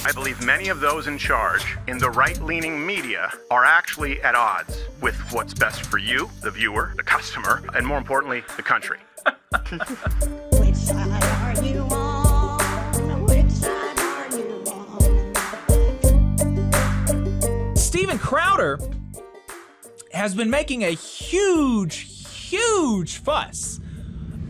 I believe many of those in charge in the right-leaning media are actually at odds with what's best for you, the viewer, the customer, and more importantly, the country. Which side are you on? Which side are you on? Steven Crowder has been making a huge fuss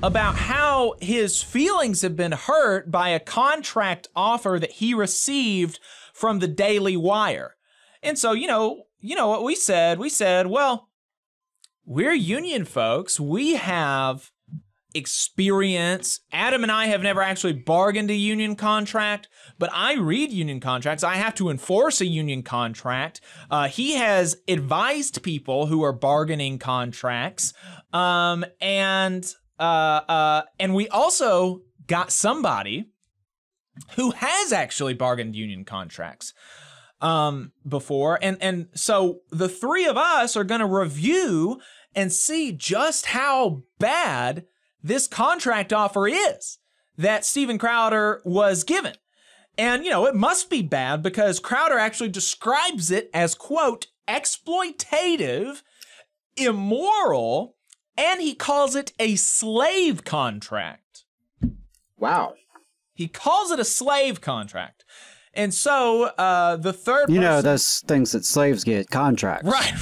about how his feelings have been hurt by a contract offer that he received from the Daily Wire. And so, you know what we said? We said, well, we're union folks. We have experience. Adam and I have never actually bargained a union contract, but I read union contracts. I have to enforce a union contract. He has advised people who are bargaining contracts. And we also got somebody who has actually bargained union contracts before. And so the three of us are going to review and see just how bad this contract offer is that Steven Crowder was given. And, you know, it must be bad because Crowder actually describes it as, quote, exploitative, immoral, and he calls it a slave contract. Wow. He calls it a slave contract. And so the third person... You know, those things that slaves get, contracts. Right.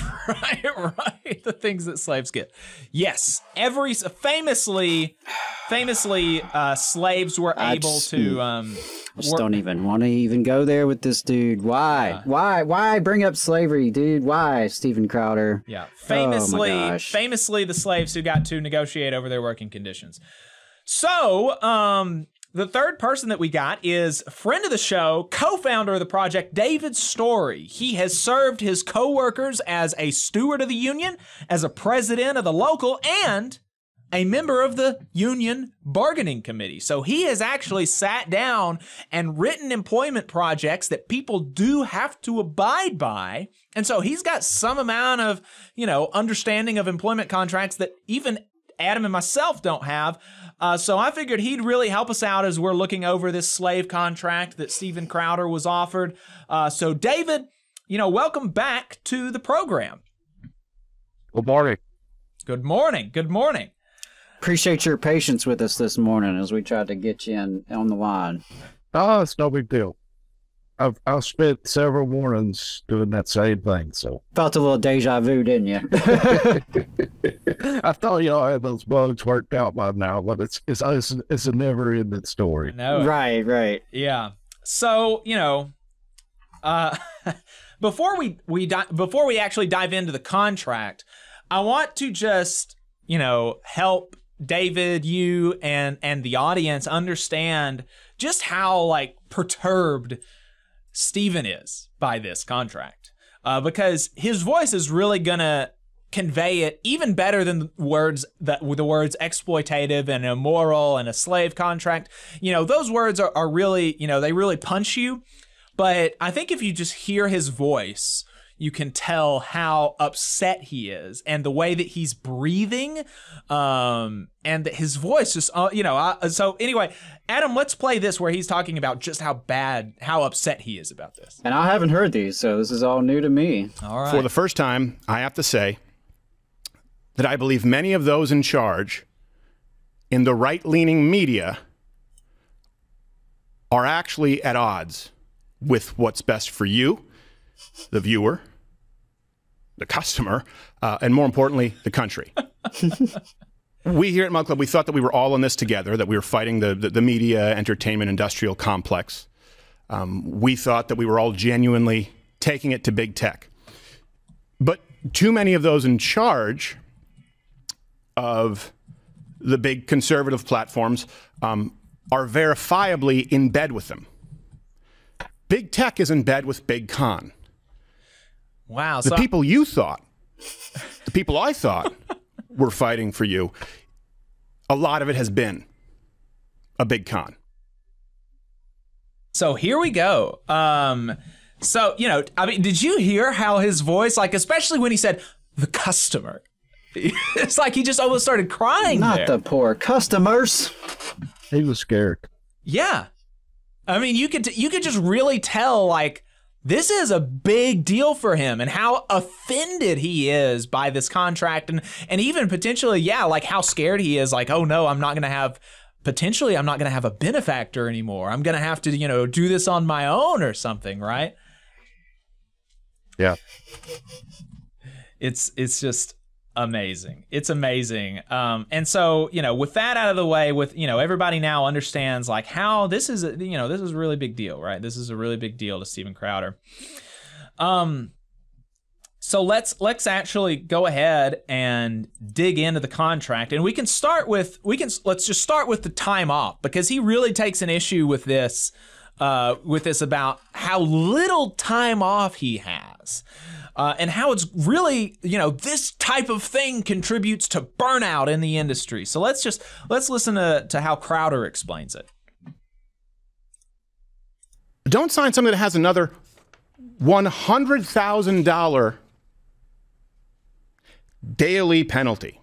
The things that slaves get. Yes. Famously, slaves were able to... I just don't even want to even go there with this dude. Why? Why bring up slavery, dude? Why, Steven Crowder? Yeah. Famously, the slaves who got to negotiate over their working conditions. So, the third person that we got is friend of the show, co-founder of the project, David Story. He has served his co-workers as a steward of the union, as a president of the local, and a member of the union bargaining committee. So he has actually sat down and written employment projects that people do have to abide by. And so he's got some amount of, you know, understanding of employment contracts that even Adam and myself don't have. So I figured he'd really help us out as we're looking over this slave contract that Steven Crowder was offered. So David, you know, welcome back to the program. Good morning. Good morning. Good morning. Appreciate your patience with us this morning as we tried to get you on the line. Oh, it's no big deal. I've spent several mornings doing that same thing, so. Felt a little deja vu, didn't you? I thought, you know, I had those bugs worked out by now, but it's a never-ending story. No. Right. Yeah. So, you know, before we actually dive into the contract, I want to just, you know, help David, you, and the audience understand just how, like, perturbed Steven is by this contract, because his voice is really gonna convey it even better than the words exploitative and immoral and a slave contract. You know, those words are really, you know, they really punch you. But I think if you just hear his voice, you can tell how upset he is, and the way that he's breathing, and that his voice just, you know. So anyway, Adam, let's play this where he's talking about just how upset he is about this. And I haven't heard these, so this is all new to me. All right. For the first time, I have to say that I believe many of those in charge in the right-leaning media are actually at odds with what's best for you, the viewer, the customer, and more importantly, the country. We here at Mug Club, we thought that we were all in this together, that we were fighting the media, entertainment, industrial complex. We thought that we were all genuinely taking it to big tech. But too many of those in charge of the big conservative platforms are verifiably in bed with them. Big tech is in bed with Big Con. Wow. The people you thought, the people I thought were fighting for you, a lot of it has been a Big Con. So here we go. So, you know, I mean, did you hear how his voice, like, especially when he said the customer, it's like he just almost started crying. Not the poor customers. He was scared. Yeah. I mean, you could just really tell, like, this is a big deal for him and how offended he is by this contract, and even potentially, like how scared he is, like, oh no, I'm not going to have a benefactor anymore. I'm going to have to, do this on my own or something, right? Yeah. It's just amazing. It's amazing. And so, with that out of the way, with, everybody now understands like how this is, this is a really big deal, right? This is a really big deal to Steven Crowder. So let's actually go ahead and dig into the contract, and let's just start with the time off, because he really takes an issue with this about how little time off he has. And how it's really, this type of thing contributes to burnout in the industry. So let's listen to how Crowder explains it. Don't sign something that has another $100,000 daily penalty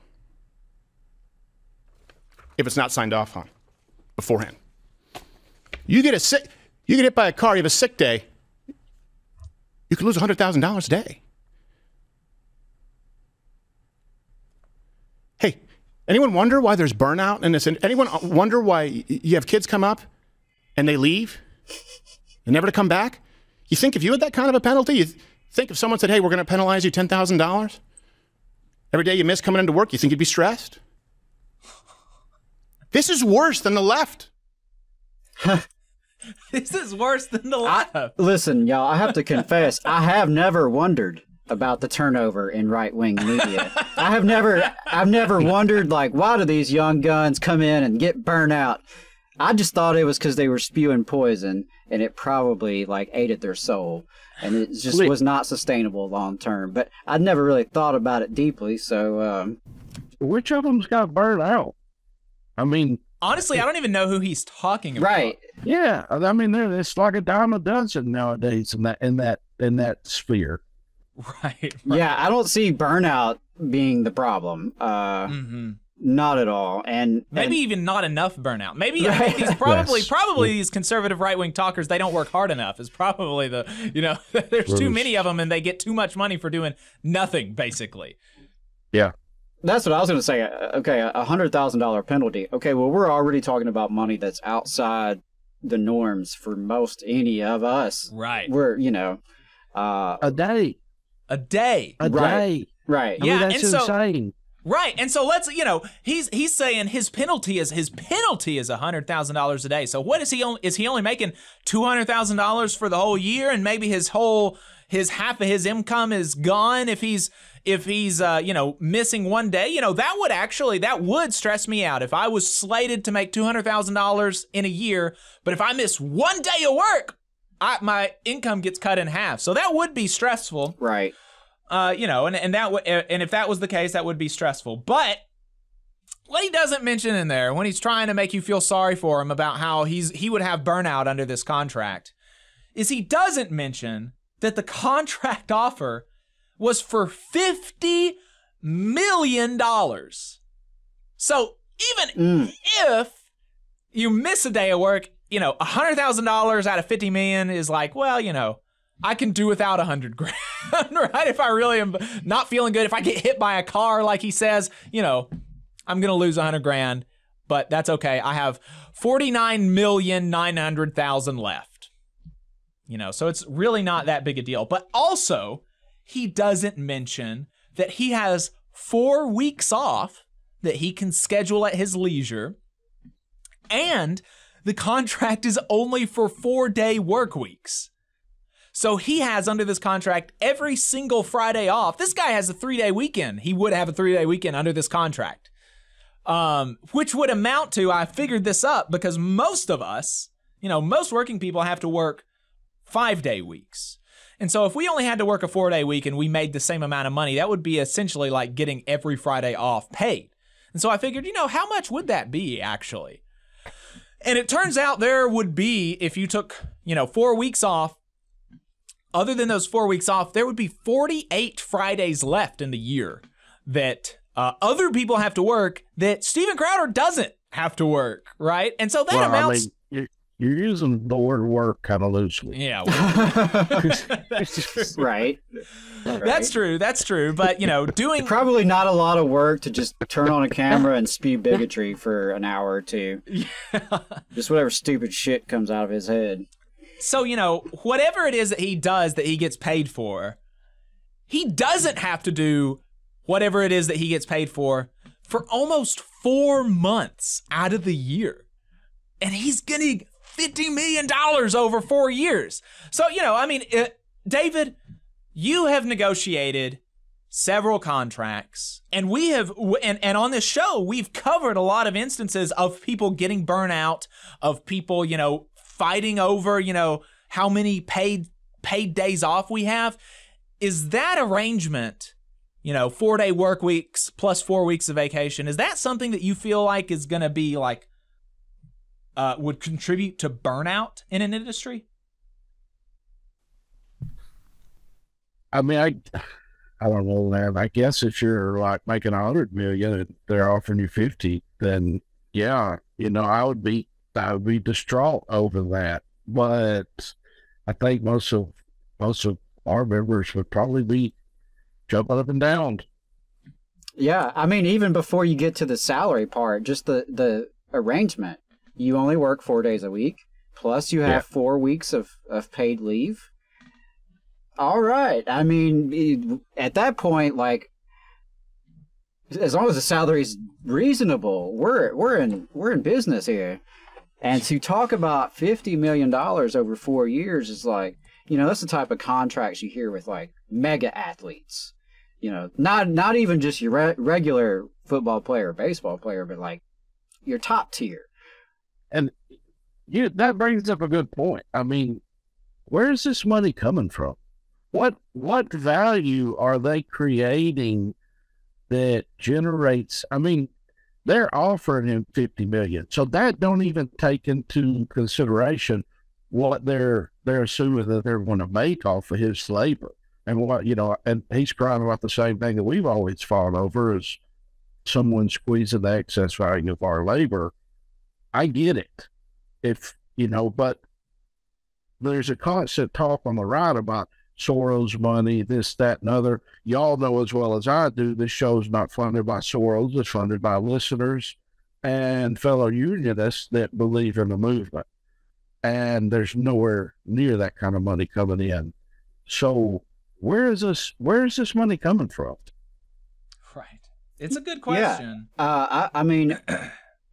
if it's not signed off on beforehand. You get hit by a car, you have a sick day, you could lose $100,000 a day. Hey, anyone wonder why there's burnout in this? Anyone wonder why you have kids come up and they leave and never to come back? You think if you had that kind of a penalty, you think if someone said, hey, we're going to penalize you $10,000 every day you miss coming into work, you think you'd be stressed? This is worse than the left. This is worse than the left. Listen, y'all, I have to confess, I have never wondered about the turnover in right-wing media. I've never wondered, like, why do these young guns come in and get burnt out? I just thought it was because they were spewing poison, and it probably, like, ate at their soul. And it just was not sustainable long term. But I'd never really thought about it deeply, so... Which of them's got burnt out? I mean... Honestly, I don't even know who he's talking about. Right. Yeah, I mean, it's like a dime a dozen nowadays in that sphere. Right. Yeah, I don't see burnout being the problem. Not at all. And maybe even not enough burnout. Maybe I think these probably these conservative right-wing talkers, they don't work hard enough. Is probably the there's too many of them and they get too much money for doing nothing, basically. Yeah. That's what I was going to say. Okay, $100,000 penalty. Okay, well, we're already talking about money that's outside the norms for most any of us. Right. We're, a day. A day. A day. Right. I mean, that's insane. Right, and so let's, he's saying his penalty is $100,000 a day. So what is he only making $200,000 for the whole year, and maybe his half of his income is gone if he's missing one day? That would stress me out if I was slated to make $200,000 in a year, but if I miss one day of work, my income gets cut in half. So that would be stressful. Right. And if that was the case, that would be stressful. But what he doesn't mention in there, when he's trying to make you feel sorry for him about how he would have burnout under this contract, is he doesn't mention that the contract offer was for $50 million. So even if you miss a day of work, $100,000 out of $50 million is like, well, I can do without $100,000, right? If I really am not feeling good, if I get hit by a car, like he says, I'm gonna lose $100,000, but that's okay. I have $49,900,000 left. So it's really not that big a deal. But also, he doesn't mention that he has 4 weeks off that he can schedule at his leisure, and the contract is only for 4-day work weeks. So he has, under this contract, every single Friday off. This guy has a 3-day weekend. He would have a 3-day weekend under this contract, which would amount to, I figured this up because most of us, most working people have to work 5-day weeks. And so if we only had to work a 4-day week and we made the same amount of money, that would be essentially like getting every Friday off paid. And so I figured, how much would that be actually? And it turns out there would be, if you took, 4 weeks off, other than those 4 weeks off, there would be 48 Fridays left in the year that other people have to work that Steven Crowder doesn't have to work, right? And so that amounts... I mean, you're using the word work kind of loosely. Yeah. Right. That's true. That's true. But, doing Probably not a lot of work to just turn on a camera and spew bigotry for an hour or two. Just whatever stupid shit comes out of his head. So, whatever it is that he does that he gets paid for, he doesn't have to do whatever it is that he gets paid for almost 4 months out of the year. And he's getting $50 million over 4 years. So, David, you have negotiated several contracts, and we have, and on this show, we've covered a lot of instances of people getting burnout, of people, fighting over, how many paid days off we have. Is that arrangement, 4-day work weeks plus 4 weeks of vacation, is that something that you feel like is going to be like, would contribute to burnout in an industry? I mean, I don't know, man. I guess if you're like making 100 million and they're offering you 50, then yeah, I would be distraught over that. But I think most of our members would probably be jumping up and down. Yeah, I mean, even before you get to the salary part, just the arrangement. You only work 4 days a week, plus you have 4 weeks of paid leave. All right. I mean, at that point, like, as long as the salary's reasonable, we're in business here. And to talk about $50 million over 4 years is like, that's the type of contracts you hear with like mega athletes. Not even just your regular football player, baseball player, but like your top tier. And that brings up a good point. I mean, where is this money coming from? What value are they creating that generates? I mean, they're offering him 50 million, so that don't even take into consideration what they're assuming that they're going to make off of his labor, and what and he's crying about the same thing that we've always fought over, is someone squeezing the excess value of our labor. I get it, but there's a constant talk on the right about Soros money, this, that, and other. Y'all know as well as I do, this show's not funded by Soros. It's funded by listeners and fellow unionists that believe in the movement. And there's nowhere near that kind of money coming in. So where is this money coming from? Right. It's a good question. Yeah. I mean,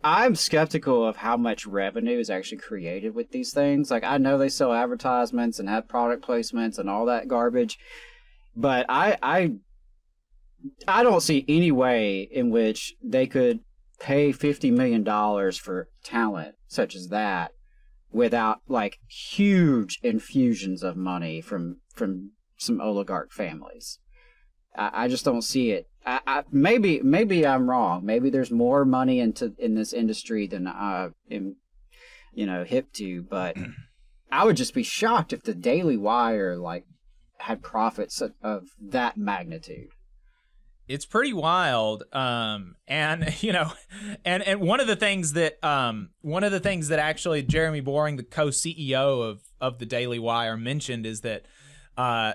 I'm skeptical of how much revenue is actually created with these things. Like, I know they sell advertisements and have product placements and all that garbage, but I don't see any way in which they could pay $50 million for talent such as that without like huge infusions of money from some oligarch families. I just don't see it. Maybe I'm wrong. Maybe there's more money in this industry than I am, hip to. But I would just be shocked if the Daily Wire like had profits of that magnitude. It's pretty wild. And one of the things that actually Jeremy Boring, the co-CEO of the Daily Wire, mentioned is that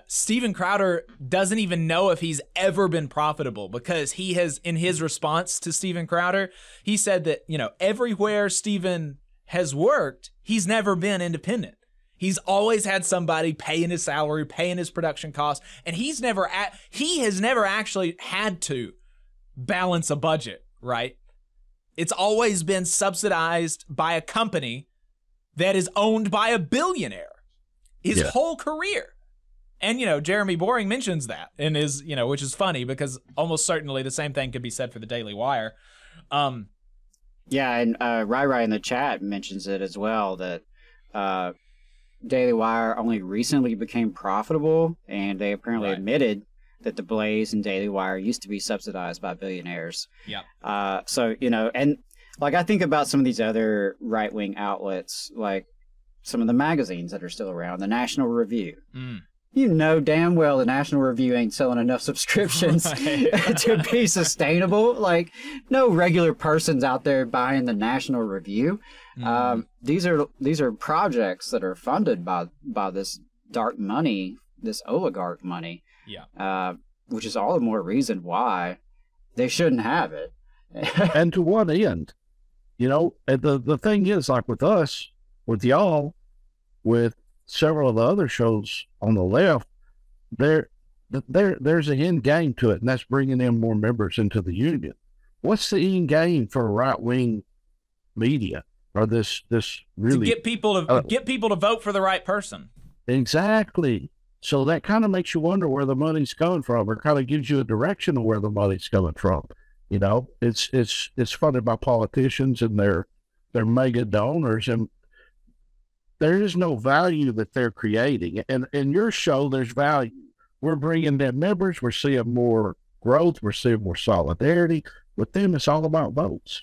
Steven Crowder doesn't even know if he's ever been profitable, because he has, in his response to Steven Crowder, he said that, everywhere Steven has worked, he's never been independent. He's always had somebody paying his salary, paying his production costs, and he has never actually had to balance a budget, right? It's always been subsidized by a company that is owned by a billionaire his whole career. And, Jeremy Boring mentions that in his, which is funny because almost certainly the same thing could be said for the Daily Wire. Yeah, and Rai in the chat mentions it as well, that Daily Wire only recently became profitable, and they apparently admitted that the Blaze and Daily Wire used to be subsidized by billionaires. Yeah. So, and like I think about some of these other right-wing outlets, like some of the magazines that are still around, the National Review. you know damn well the National Review ain't selling enough subscriptions to be sustainable. Like, no regular person's out there buying the National Review. These are projects that are funded by this dark money, this oligarch money. Yeah. Which is all the more reason why they shouldn't have it. And to what end? You know, and the thing is, like with us, with y'all, with several of the other shows on the left, there's an end game to it, and that's bringing in more members into the union. What's the end game for right-wing media, or this really to get people to vote for the right person? Exactly. So that kind of makes you wonder where the money's coming from, or kind of gives you a direction of where the money's coming from. You know, it's funded by politicians and their mega donors, and there is no value that they're creating. And in your show, there's value. We're bringing in members. We're seeing more growth. We're seeing more solidarity. With them, it's all about votes.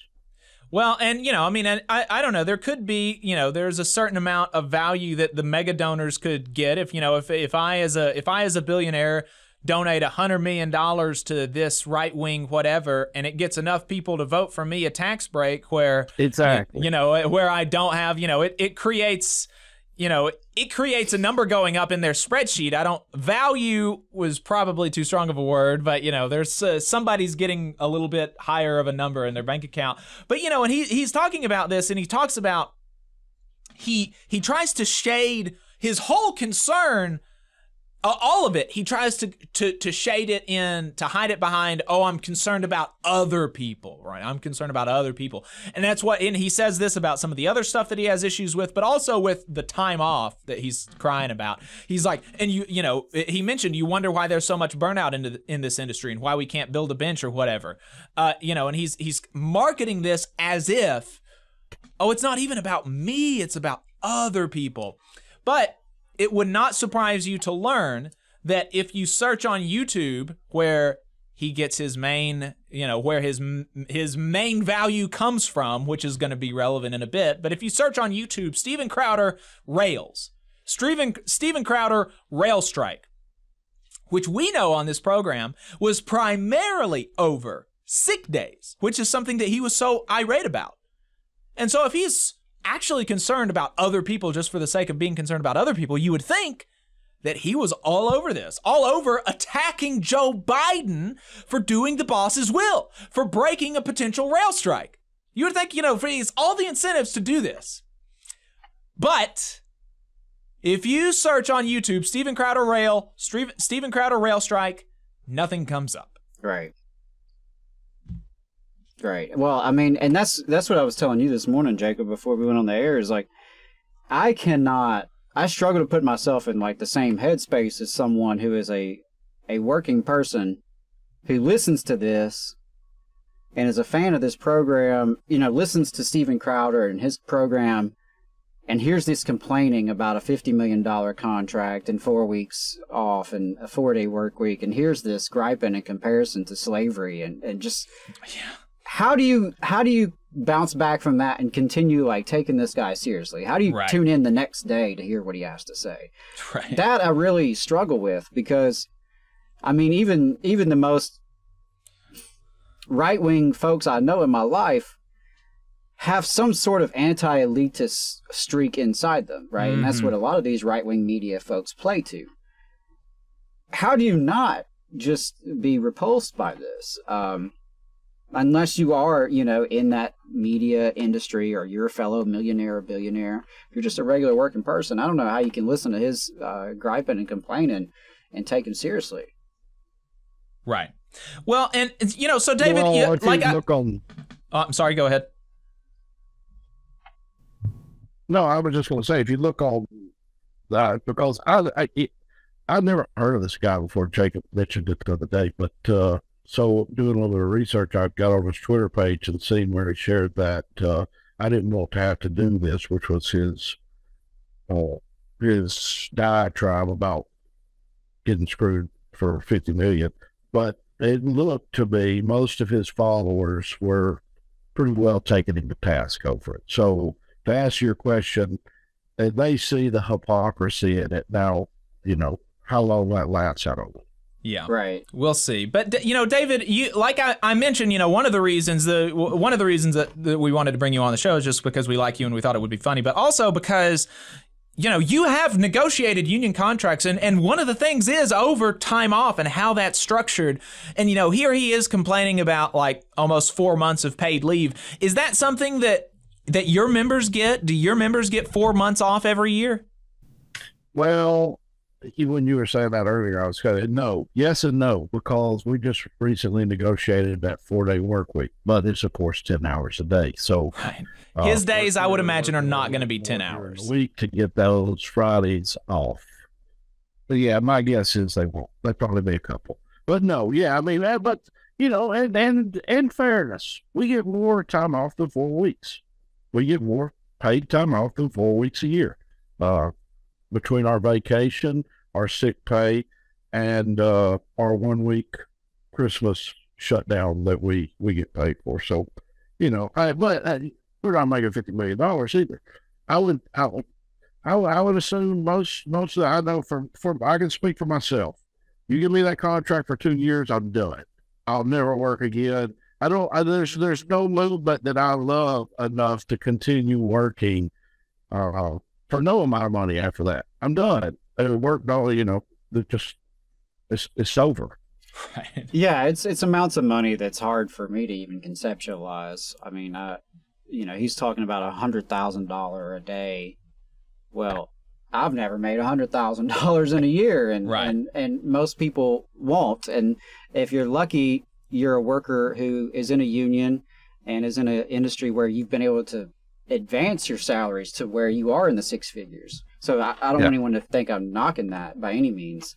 Well, and, you know, I mean, I don't know. There could be, you know, there's a certain amount of value that the mega donors could get. If, you know, if I as a billionaire donate $100 million to this right wing whatever, and it gets enough people to vote for me a tax break where, exactly, you know, where I don't have, you know, it creates, you know, it creates a number going up in their spreadsheet. Value was probably too strong of a word, but, you know, there's somebody's getting a little bit higher of a number in their bank account. But, you know, and he's talking about this, and he talks about, he tries to shade his whole concern, all of it. He tries to shade it in, to hide it behind, oh, I'm concerned about other people, right? I'm concerned about other people. And that's what, and he says this about some of the other stuff that he has issues with, but also with the time off that he's crying about. He's like, and you know, he mentioned, you wonder why there's so much burnout in this industry and why we can't build a bench or whatever. You know, and he's marketing this as if, oh, it's not even about me, it's about other people. But it would not surprise you to learn that if you search on YouTube, where he gets his main, you know, where his main value comes from, which is going to be relevant in a bit. But if you search on YouTube, Steven Crowder rails, Steven Crowder rail strike, which we know on this program was primarily over sick days, which is something that he was so irate about. And so if he's actually concerned about other people just for the sake of being concerned about other people, you would think that he was all over this, all over attacking Joe Biden for doing the boss's will, for breaking a potential rail strike. You would think, you know, he has all the incentives to do this. But if you search on YouTube, Steven Crowder rail strike, nothing comes up. Right. Right. Well, I mean, and that's what I was telling you this morning, Jacob, before we went on the air, is like, I struggle to put myself in like the same headspace as someone who is a working person who listens to this and is a fan of this program, you know, listens to Steven Crowder and his program, and hears this complaining about a $50 million contract and 4 weeks off and a 4-day work week, and here's this griping in comparison to slavery and just, yeah. How do you bounce back from that and continue like taking this guy seriously? How do you tune in the next day to hear what he has to say? Right. That I really struggle with, because I mean, even the most right-wing folks I know in my life have some sort of anti-elitist streak inside them, right? Mm-hmm. And that's what a lot of these right-wing media folks play to. How do you not just be repulsed by this? Unless you are, you know, in that media industry, or you're a fellow millionaire or billionaire, if you're just a regular working person, I don't know how you can listen to his griping and complaining and take him seriously. Right. Well, and, you know, so David, I'm sorry, go ahead. No, I was just going to say, if you look on that, because I've never heard of this guy before. Jacob mentioned it the other day, but so doing a little bit of research, I got on his Twitter page and seen where he shared that I didn't want to have to do this, which was his diatribe about getting screwed for $50 million. But it looked to me most of his followers were pretty well taking him to task over it. So to answer your question, they see the hypocrisy in it. Now, you know, how long that lasts, I don't know. Yeah. Right. We'll see. But, you know, David, you like I mentioned, you know, one of the reasons that we wanted to bring you on the show is just because we like you and we thought it would be funny, but also because, you know, you have negotiated union contracts, and one of the things is over time off and how that's structured. And, you know, here he is complaining about like almost 4 months of paid leave. Is that something that your members get? Do your members get 4 months off every year? Well, when you were saying that earlier, I was kind of no, yes and no, because we just recently negotiated that 4-day work week, but it's of course 10 hours a day. So right. His days, I would imagine, are not going to be 10 hours a week to get those Fridays off. But yeah, my guess is they won't. They'll probably be a couple. But no, yeah, I mean, but you know, and fairness, we get more time off than 4 weeks. We get more paid time off than 4 weeks a year. Between our vacation, our sick pay, and our 1 week Christmas shutdown that we get paid for. So, you know, we're not making $50 million either. I would assume most of that. I know I can speak for myself. You give me that contract for 2 years, I'm done. I'll never work again. There's no movement that I love enough to continue working for no amount of money after that. I'm done. Work, you know, it's over. Right. Yeah, it's amounts of money that's hard for me to even conceptualize. I mean, you know, he's talking about $100,000 a day. Well, I've never made $100,000 in a year, and right. and most people won't. And if you're lucky, you're a worker who is in a union and is in an industry where you've been able to advance your salaries to where you are in the six figures. So I don't want anyone to think I'm knocking that by any means,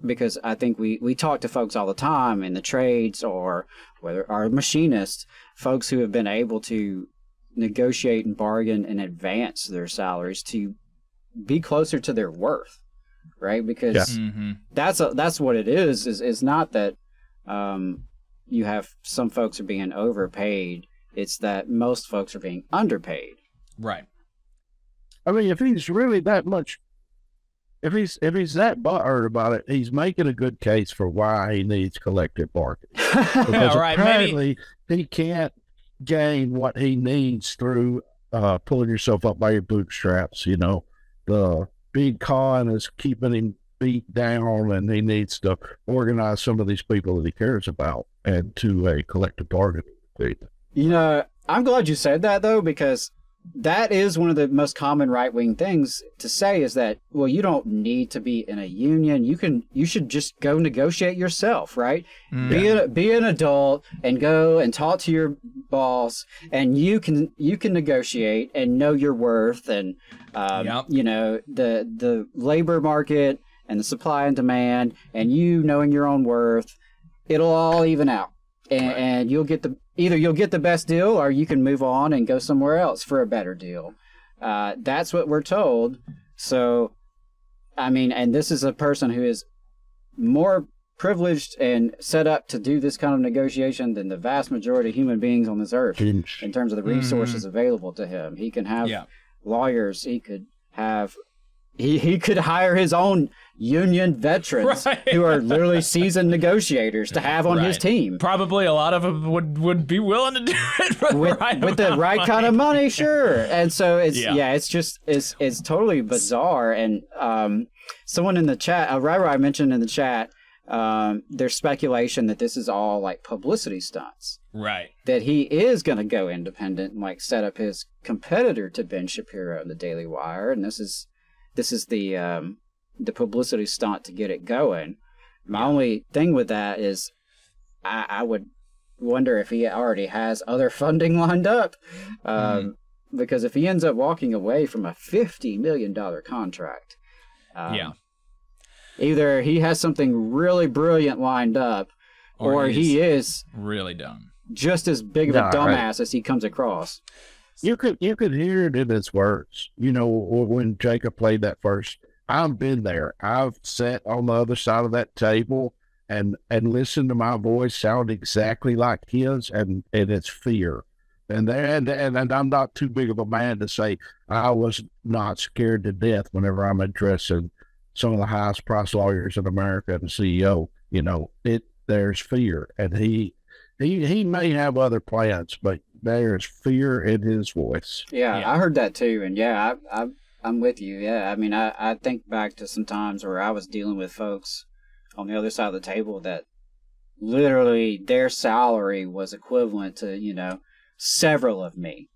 because I think we talk to folks all the time in the trades, or whether our machinists, folks who have been able to negotiate and bargain and advance their salaries to be closer to their worth, right? Because that's what it is not that you have some folks are being overpaid. It's that most folks are being underpaid. Right. I mean, if he's really that much, if he's that butthurt about it, he's making a good case for why he needs collective bargaining. Because right, apparently he can't gain what he needs through pulling yourself up by your bootstraps. You know, the big con is keeping him beat down, and he needs to organize some of these people that he cares about and to a collective bargaining agreement. You know, I'm glad you said that, though, because that is one of the most common right-wing things to say, is that, well, you don't need to be in a union. You should just go negotiate yourself, right? Be an adult and go and talk to your boss, and you can negotiate and know your worth, and you know, the labor market and the supply and demand, and you knowing your own worth, it'll all even out, and you'll get either you'll get the best deal, or you can move on and go somewhere else for a better deal. That's what we're told. So, I mean, and this is a person who is more privileged and set up to do this kind of negotiation than the vast majority of human beings on this earth in terms of the resources available to him. He can have lawyers. He could have... He could hire his own union veterans who are literally seasoned negotiators to have on his team. Probably a lot of them would be willing to do it for with the right kind of money, sure. And so it's just it's totally bizarre. And someone in the chat, I mentioned in the chat, there's speculation that this is all like publicity stunts. Right. That he is going to go independent and like set up his competitor to Ben Shapiro and the Daily Wire, and this is the publicity stunt to get it going. My only thing with that is I would wonder if he already has other funding lined up. Because if he ends up walking away from a $50 million contract, either he has something really brilliant lined up, or he is really dumb. Just as big of a dumbass as he comes across. You could hear it in his words. You know, when Jacob played that first, I've been there. I've sat on the other side of that table and listened to my voice sound exactly like his, and it's fear. And I'm not too big of a man to say I was not scared to death whenever I'm addressing some of the highest priced lawyers in America and CEO. You know, there's fear, and he may have other plans, but there's fear in his voice. Yeah, I heard that too, and yeah, I'm with you. Yeah, I mean, I think back to some times where I was dealing with folks on the other side of the table that literally their salary was equivalent to, you know, several of me.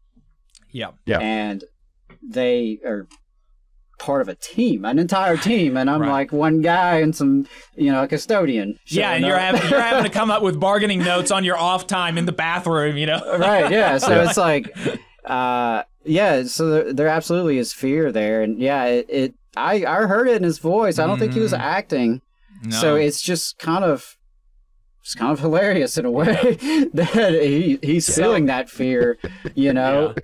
Yeah. And they are part of a team, an entire team, and I'm like one guy and some, you know, a custodian. Yeah, and you're having to come up with bargaining notes on your off time in the bathroom, you know. Right, yeah. So it's like yeah, so there absolutely is fear there, and yeah, I heard it in his voice. I don't think he was acting. No. So it's just kind of hilarious in a way that he's feeling that fear, you know.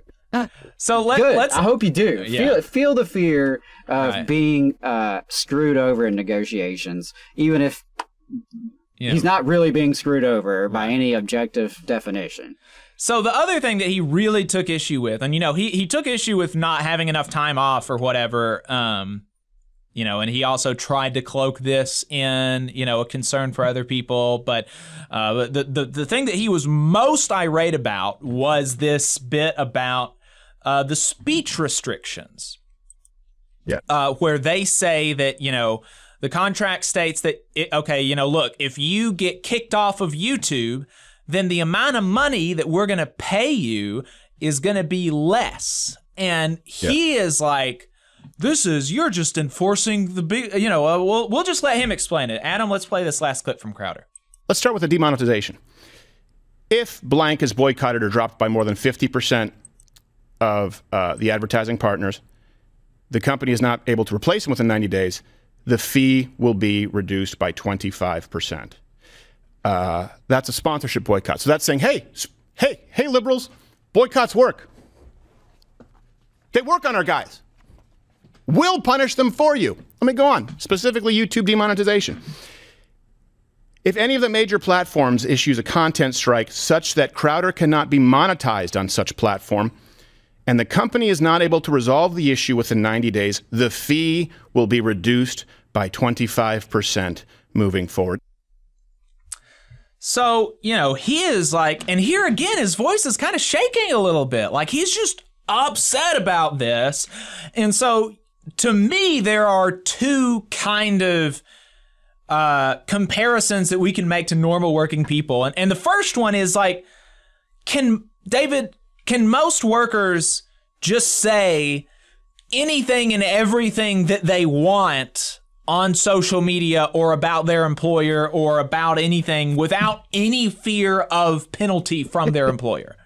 So Good. let's. I hope you do. Feel the fear of being screwed over in negotiations, even if he's not really being screwed over by any objective definition. So the other thing that he really took issue with, and you know, he took issue with not having enough time off or whatever, you know, and he also tried to cloak this in, you know, a concern for other people. But the thing that he was most irate about was this bit about the speech restrictions. Yeah. Where they say that, you know, the contract states that, okay, you know, look, if you get kicked off of YouTube, then the amount of money that we're going to pay you is going to be less. And he is like, you're just enforcing the big, you know, we'll just let him explain it. Adam, let's play this last clip from Crowder. Let's start with the demonetization. If blank is boycotted or dropped by more than 50% of the advertising partners, the company is not able to replace them within 90 days, the fee will be reduced by 25%. That's a sponsorship boycott. So that's saying, hey, liberals, boycotts work. They work on our guys. We'll punish them for you. Let me go on. Specifically, YouTube demonetization. If any of the major platforms issues a content strike such that Crowder cannot be monetized on such platform, and the company is not able to resolve the issue within 90 days, the fee will be reduced by 25% moving forward. So, you know, he is like, and here again, his voice is kind of shaking a little bit. Like, he's just upset about this. And so, to me, there are two kind of comparisons that we can make to normal working people. And the first one is like, can most workers just say anything and everything that they want on social media or about their employer or about anything without any fear of penalty from their employer?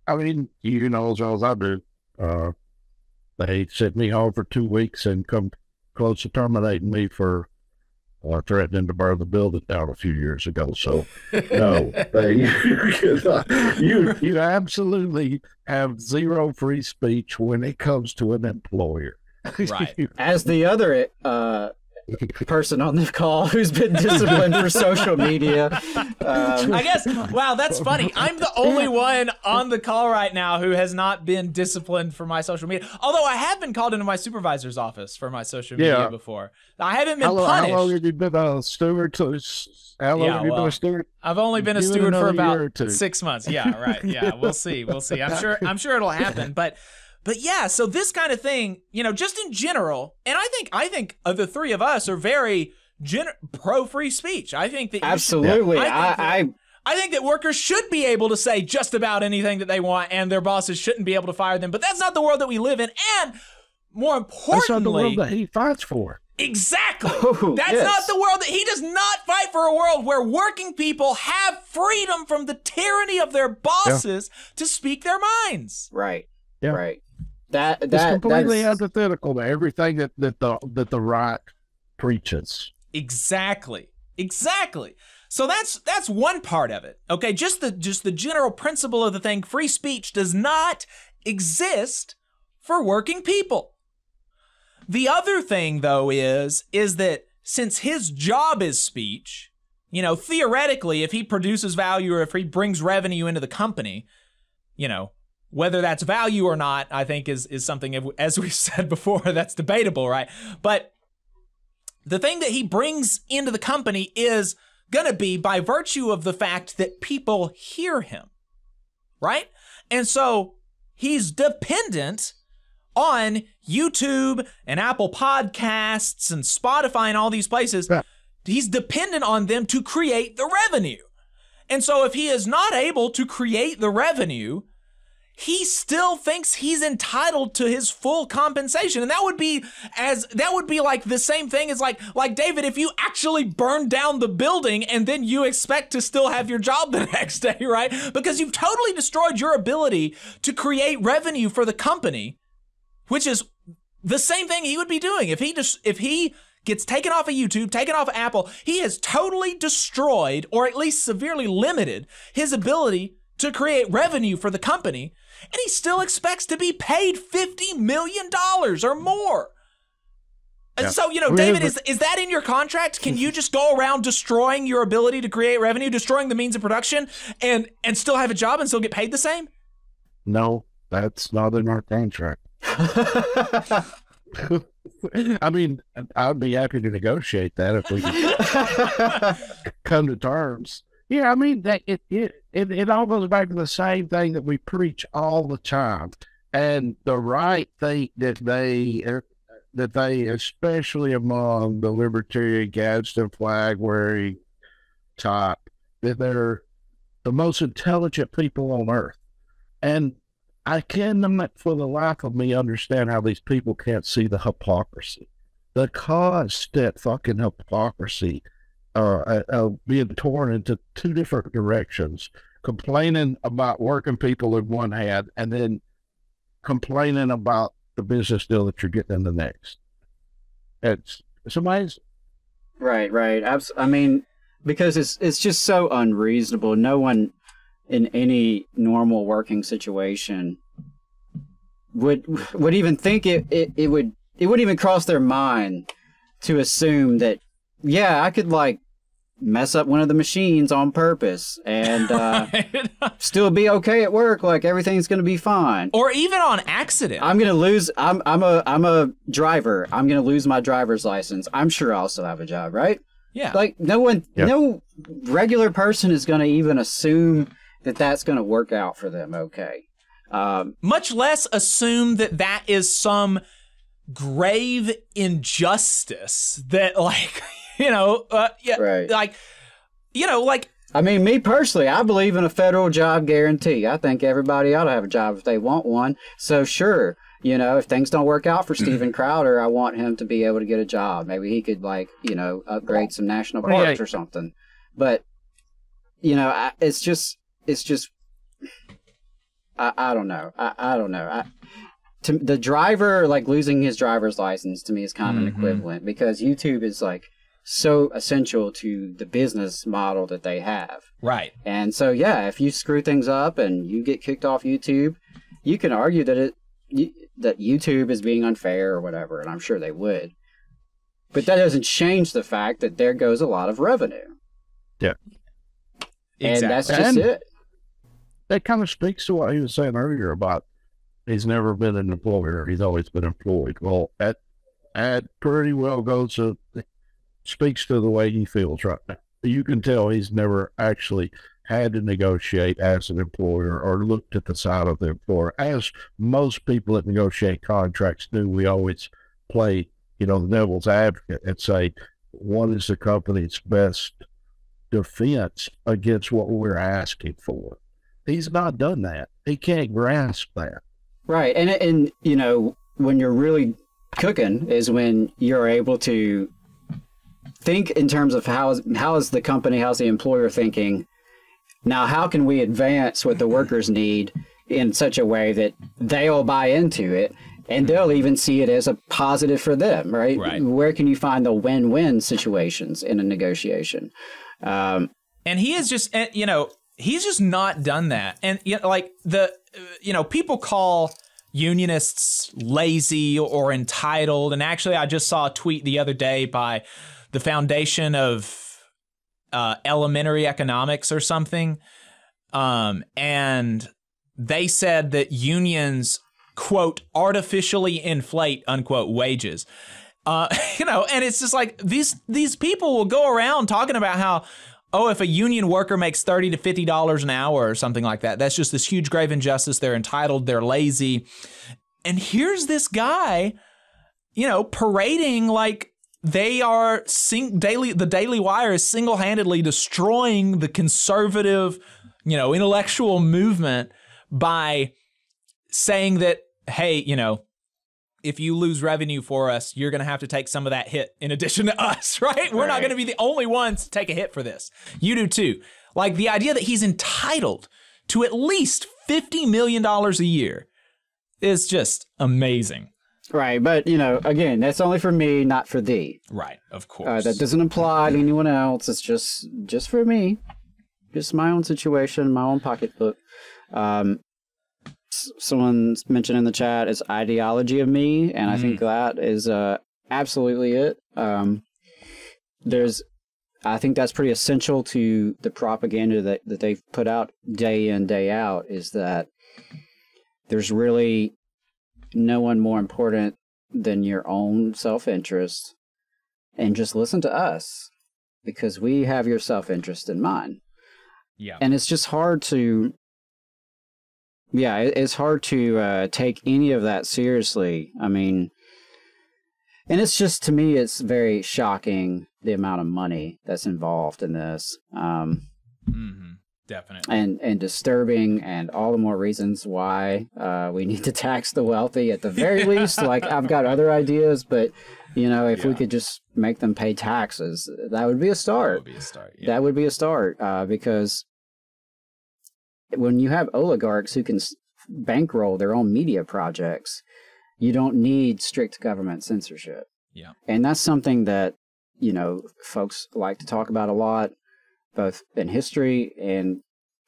I mean, you know as well as I do, they sent me home for 2 weeks and come close to terminating me for threatening to burn the building down a few years ago. So, no, you absolutely have zero free speech when it comes to an employer. Right. As the other person on the call who's been disciplined for social media. I guess, wow, that's funny. I'm the only one on the call right now who has not been disciplined for my social media. Although I have been called into my supervisor's office for my social media before. I haven't been punished. How long have you been a steward? How long have you been a steward? I've only been a steward for about 6 months. Yeah, right. Yeah, we'll see. We'll see. I'm sure it'll happen. But yeah, so this kind of thing, you know, just in general, and I think the three of us are very pro free speech. I think that absolutely. I think that workers should be able to say just about anything that they want, and their bosses shouldn't be able to fire them. But that's not the world that we live in, and more importantly, that's not the world that he fights for. Exactly. That's not the world that he does not fight for. A world where working people have freedom from the tyranny of their bosses to speak their minds. Right. Yeah. Right. It's completely antithetical to everything that the right preaches. Exactly. So that's one part of it. Okay, just the general principle of the thing. Free speech does not exist for working people. The other thing, though, is that since his job is speech, you know, theoretically, if he produces value or if he brings revenue into the company, you know, Whether that's value or not, I think is something, as we've said before, that's debatable, right? But the thing that he brings into the company is going to be by virtue of the fact that people hear him, right? And so he's dependent on YouTube and Apple Podcasts and Spotify and all these places. Yeah. He's dependent on them to create the revenue. And so if he is not able to create the revenue, he still thinks he's entitled to his full compensation. And that would be like the same thing as like David, if you actually burn down the building and then you expect to still have your job the next day, right? Because you've totally destroyed your ability to create revenue for the company, which is the same thing he would be doing. If he gets taken off of YouTube, taken off of Apple, he has totally destroyed, or at least severely limited, his ability to create revenue for the company, and he still expects to be paid $50 million or more. And so, David, is that in your contract? Can you just go around destroying your ability to create revenue, destroying the means of production, and still have a job and still get paid the same? No, that's not in our contract. I mean, I'd be happy to negotiate that if we could come to terms. Yeah, I mean, it all goes back to the same thing that we preach all the time. And the right thing that they, especially among the libertarian Gadsden flag wearing type, that they're the most intelligent people on earth. And I cannot for the life of me understand how these people can't see the hypocrisy, the constant fucking hypocrisy. Being torn into two different directions, complaining about working people in one hand and then complaining about the business deal that you're getting in the next. It's amazing. Right. I mean, because it's just so unreasonable. No one in any normal working situation would even think it wouldn't even cross their mind to assume that, yeah, I could like mess up one of the machines on purpose and still be okay at work. Like everything's going to be fine. Or even on accident. I'm going to lose. I'm a driver. I'm going to lose my driver's license. I'm sure I'll still have a job, right? Yeah. Like no regular person is going to even assume that that's going to work out for them. Okay. Much less assume that is some grave injustice that like, right. like, I mean, me personally, I believe in a federal job guarantee. I think everybody ought to have a job if they want one. So sure, if things don't work out for Steven Crowder, I want him to be able to get a job. Maybe he could upgrade some national parks or something. But, it's just, I don't know. I don't know. To the driver, like losing his driver's license to me is kind of an equivalent, because YouTube is like so essential to the business model that they have. Right. And so, yeah, if you screw things up and you get kicked off YouTube, you can argue that that YouTube is being unfair or whatever, and I'm sure they would. But that doesn't change the fact that there goes a lot of revenue. Yeah. And that's just it. That kind of speaks to what he was saying earlier about he's never been an employer. He's always been employed. Well, that pretty well speaks to the way he feels right now. You can tell he's never actually had to negotiate as an employer or looked at the side of the employer. As most people that negotiate contracts do, we always play, the devil's advocate and say, what is the company's best defense against what we're asking for? He's not done that. He can't grasp that. Right. And when you're really cooking is when you're able to think in terms of how is the company, how's the employer thinking? Now, how can we advance what the workers need in such a way that they'll buy into it and they'll even see it as a positive for them, right? Right. Where can you find the win-win situations in a negotiation? And he is just, he's just not done that. And people call unionists lazy or entitled. And actually, I just saw a tweet the other day by the Foundation of Elementary Economics or something. And they said that unions, quote, artificially inflate, unquote, wages. You know, and it's just like these people will go around talking about how, oh, if a union worker makes $30 to $50 an hour or something like that, that's just this huge grave injustice. They're entitled, they're lazy. And here's this guy, you know, parading like they are the Daily Wire is single-handedly destroying the conservative, you know, intellectual movement by saying that, hey, you know, if you lose revenue for us, you're going to have to take some of that hit in addition to us, right? We're not going to be the only ones to take a hit for this. You do too. Like the idea that he's entitled to at least $50 million a year is just amazing. Right, but, you know, again, that's only for me, not for thee. Right, of course. That doesn't apply to anyone else. It's just for me. Just my own situation, my own pocketbook. Someone's mentioned in the chat is ideology of me, and I think that is absolutely it. I think that's pretty essential to the propaganda that they've put out day in, day out, is that there's really no one more important than your own self-interest, and just listen to us because we have your self-interest in mind. Yeah. And it's just hard to, it's hard to take any of that seriously. I mean, and it's just, to me, it's very shocking the amount of money that's involved in this. Definitely. And disturbing, and all the more reasons why we need to tax the wealthy at the very least. Like, I've got other ideas, but, you know, if we could just make them pay taxes, that would be a start. That would be a start, yeah. That would be a start, because when you have oligarchs who can bankroll their own media projects, you don't need strict government censorship. Yeah. And that's something that, you know, folks like to talk about a lot, both in history and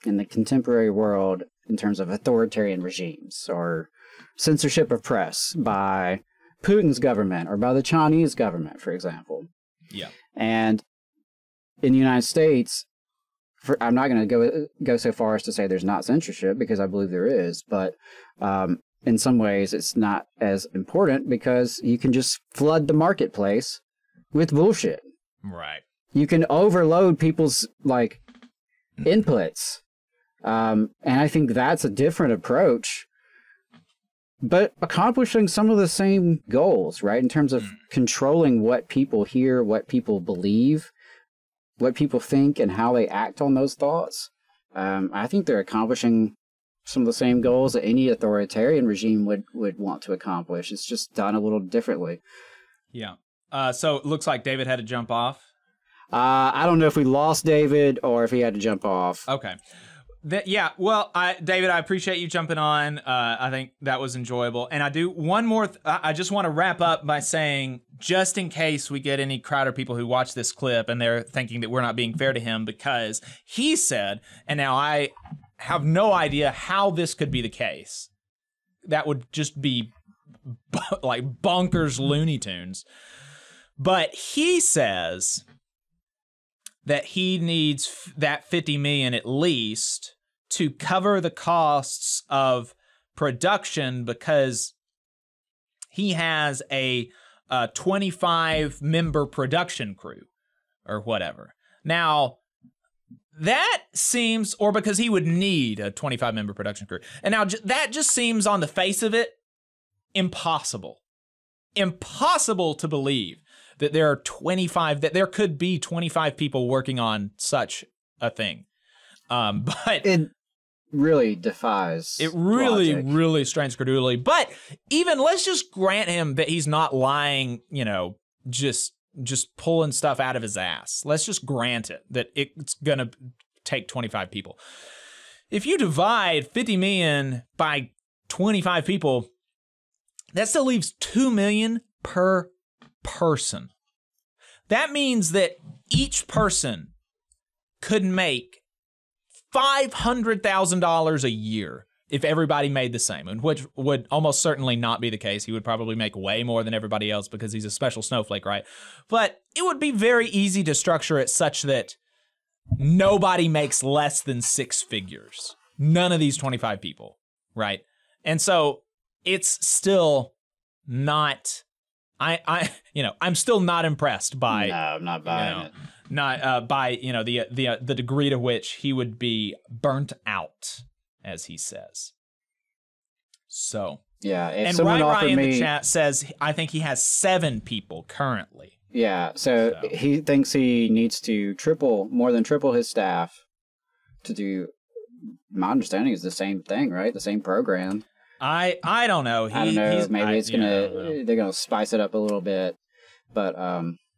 in the contemporary world, in terms of authoritarian regimes or censorship of press by Putin's government or by the Chinese government, for example. Yeah. And in the United States, I'm not going to go so far as to say there's not censorship, because I believe there is, but in some ways it's not as important, because you can just flood the marketplace with bullshit. Right. You can overload people's like inputs. And I think that's a different approach, but accomplishing some of the same goals, right? In terms of controlling what people hear, what people believe, what people think, and how they act on those thoughts. I think they're accomplishing some of the same goals that any authoritarian regime would want to accomplish. It's just done a little differently. Yeah. So it looks like David had to jump off. I don't know if we lost David or if he had to jump off. Okay. Yeah, well, David, I appreciate you jumping on. I think that was enjoyable. And I do one more. I just want to wrap up by saying, just in case we get any Crowder people who watch this clip and they're thinking that we're not being fair to him, because he said, and now I have no idea how this could be the case. That would just be like bonkers Looney Tunes. But he says that he needs that $50 million at least to cover the costs of production, because he has a 25-member production crew or whatever. Now, that seems, or because he would need a 25-member production crew. And now that just seems, on the face of it, impossible. Impossible to believe that there could be 25 people working on such a thing. But it really defies logic. Really strains credulity. But even, let's just grant him that he's not lying, you know, just pulling stuff out of his ass. Let's just grant it that it's going to take 25 people. If you divide 50 million by 25 people, that still leaves $2 million per person. That means that each person could make $500,000 a year if everybody made the same, and which would almost certainly not be the case. He would probably make way more than everybody else because he's a special snowflake, right? But it would be very easy to structure it such that nobody makes less than six figures. none of these 25 people, right? And so it's still not, I'm still not impressed by. No, I'm not buying it. Not by the degree to which he would be burnt out, as he says. So yeah, if and someone offered Ryan me, in the chat says I think he has 7 people currently. yeah, so he thinks he needs to more than triple his staff to do. My understanding is the same thing, right? The same program. I don't know. I don't know. Maybe it's they're gonna spice it up a little bit, but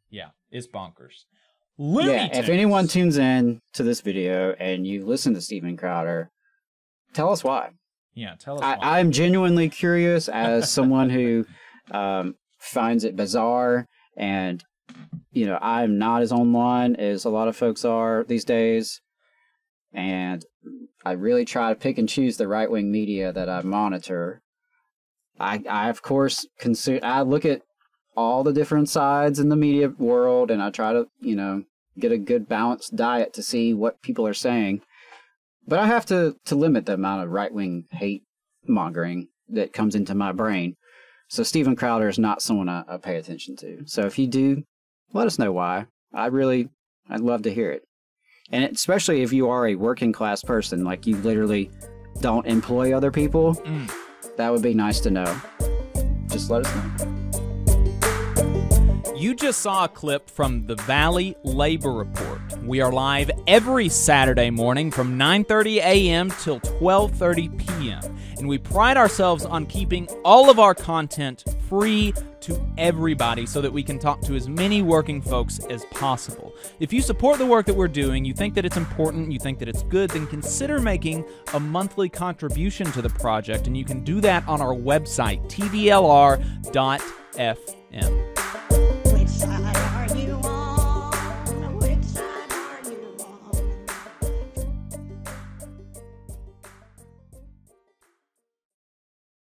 yeah, it's bonkers. If anyone tunes in to this video and you listen to Steven Crowder, tell us why. Yeah, tell us why. I'm genuinely curious as someone who finds it bizarre, and I'm not as online as a lot of folks are these days, and I really try to pick and choose the right-wing media that I monitor. I of course I look at all the different sides in the media world, and I try to, get a good balanced diet to see what people are saying. But I have to limit the amount of right-wing hate mongering that comes into my brain. So Steven Crowder is not someone I pay attention to. So if you do, let us know why. I'd love to hear it. And especially if you are a working class person, like you literally don't employ other people, that would be nice to know. Just let us know. You just saw a clip from the Valley Labor Report. We are live every Saturday morning from 9:30 a.m. till 12:30 p.m. And we pride ourselves on keeping all of our content free to everybody so that we can talk to as many working folks as possible. If you support the work that we're doing, you think that it's important, you think that it's good, then consider making a monthly contribution to the project, and you can do that on our website, tvlr.fm.